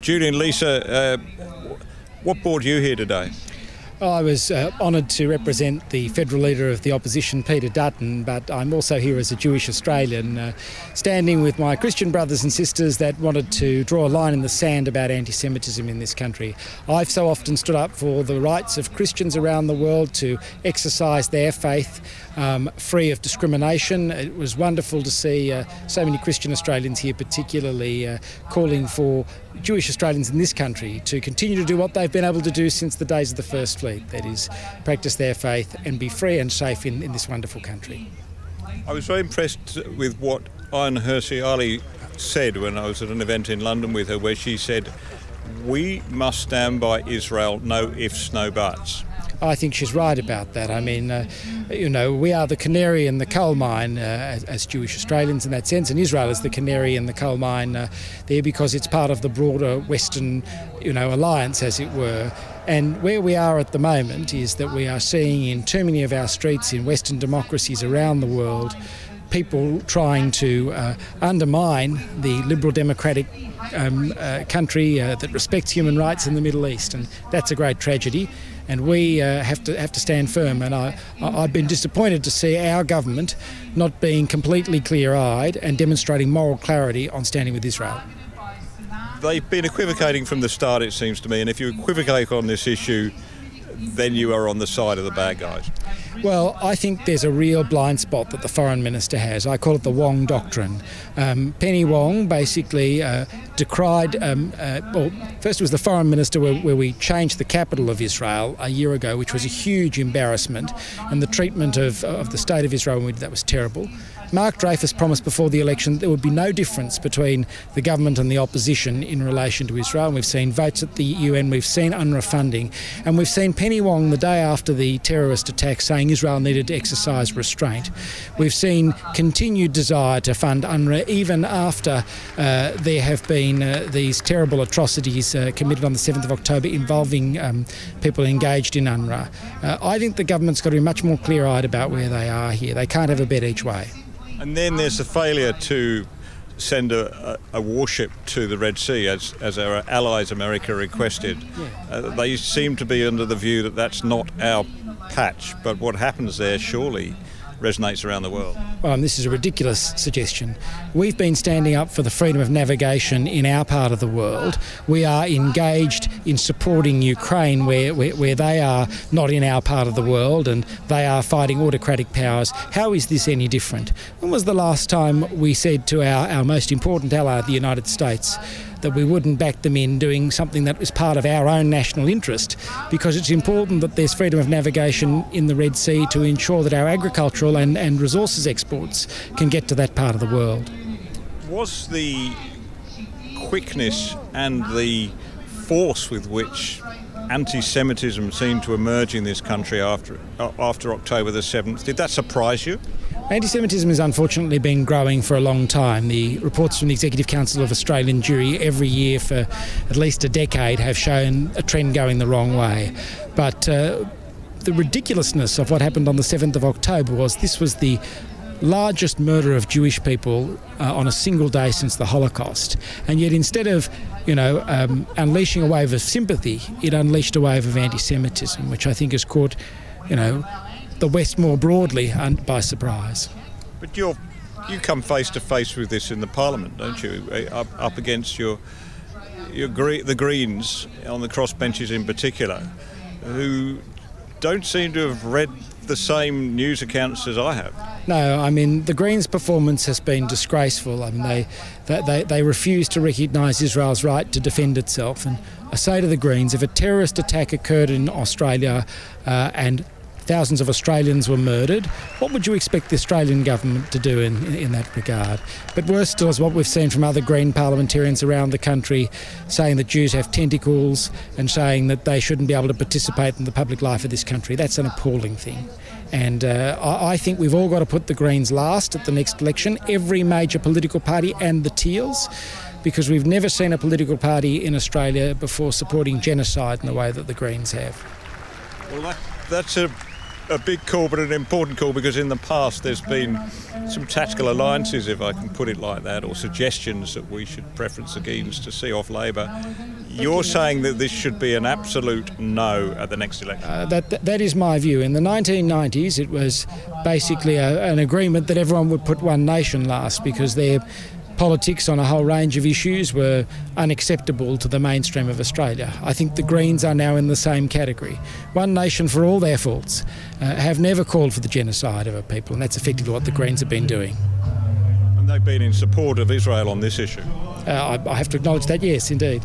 Julian, Leeser, what brought you here today? I was honoured to represent the federal leader of the opposition, Peter Dutton, but I'm also here as a Jewish Australian, standing with my Christian brothers and sisters that wanted to draw a line in the sand about anti-Semitism in this country. I've so often stood up for the rights of Christians around the world to exercise their faith free of discrimination. It was wonderful to see so many Christian Australians here, particularly calling for Jewish Australians in this country to continue to do what they've been able to do since the days of the First Fleet, that is, practice their faith and be free and safe in this wonderful country. I was very impressed with what Ayaan Hirsi Ali said when I was at an event in London with her, where she said, "We must stand by Israel, no ifs, no buts." I think she's right about that. I mean, we are the canary in the coal mine as Jewish Australians in that sense, and Israel is the canary in the coal mine there because it's part of the broader Western, alliance, as it were. And where we are at the moment is that we are seeing in too many of our streets in Western democracies around the world people trying to undermine the liberal democratic country that respects human rights in the Middle East, and that's a great tragedy. And we have to stand firm. And I've been disappointed to see our government not being completely clear-eyed and demonstrating moral clarity on standing with Israel. They've been equivocating from the start, it seems to me, and if you equivocate on this issue, then you are on the side of the bad guys. Well, I think there's a real blind spot that the foreign minister has. I call it the Wong Doctrine. Penny Wong basically decried, first it was the foreign minister where we changed the capital of Israel a year ago, which was a huge embarrassment, and the treatment of the state of Israel when we did that was terrible. Mark Dreyfus promised before the election there would be no difference between the government and the opposition in relation to Israel. And we've seen votes at the UN, we've seen UNRWA funding, and we've seen Penny Wong the day after the terrorist attack saying Israel needed to exercise restraint. We've seen continued desire to fund UNRWA even after there have been these terrible atrocities committed on the 7th of October involving people engaged in UNRWA. I think the government's got to be much more clear-eyed about where they are here. They can't have a bet each way. And then there's the failure to send a warship to the Red Sea, as our allies America requested. They seem to be under the view that that's not our patch, but what happens there surely resonates around the world. This is a ridiculous suggestion. We've been standing up for the freedom of navigation in our part of the world. We are engaged in supporting Ukraine where they are not in our part of the world and they are fighting autocratic powers. How is this any different? When was the last time we said to our most important ally, the United States, that we wouldn't back them in doing something that was part of our own national interest, because it's important that there's freedom of navigation in the Red Sea to ensure that our agricultural and resources exports can get to that part of the world. Was the quickness and the force with which anti-Semitism seemed to emerge in this country after October the 7th, did that surprise you? Anti-Semitism has unfortunately been growing for a long time. The reports from the Executive Council of Australian Jewry every year for at least a decade have shown a trend going the wrong way. But the ridiculousness of what happened on the 7th of October was this was the largest murder of Jewish people on a single day since the Holocaust. And yet instead of, unleashing a wave of sympathy, it unleashed a wave of anti-Semitism, which I think has caught, the West more broadly by surprise. But you come face to face with this in the Parliament, don't you? Up against the Greens on the crossbenches in particular, who don't seem to have read the same news accounts as I have. No, I mean, the Greens' performance has been disgraceful. I mean, they refuse to recognise Israel's right to defend itself. And I say to the Greens, if a terrorist attack occurred in Australia and thousands of Australians were murdered, what would you expect the Australian government to do in that regard? But worse still is what we've seen from other Green parliamentarians around the country saying that Jews have tentacles and saying that they shouldn't be able to participate in the public life of this country. That's an appalling thing. And I think we've all got to put the Greens last at the next election, every major political party and the teals, because we've never seen a political party in Australia before supporting genocide in the way that the Greens have. Well, that's a a big call, but an important call, because in the past there's been some tactical alliances, if I can put it like that, or suggestions that we should preference the Greens to see off Labour. You're saying that this should be an absolute no at the next election? That is my view. In the 1990s, it was basically an agreement that everyone would put one nation last, because their politics on a whole range of issues were unacceptable to the mainstream of Australia. I think the Greens are now in the same category. One nation for all their faults, have never called for the genocide of a people, and that's effectively what the Greens have been doing. And they've been in support of Israel on this issue? I have to acknowledge that, yes, indeed.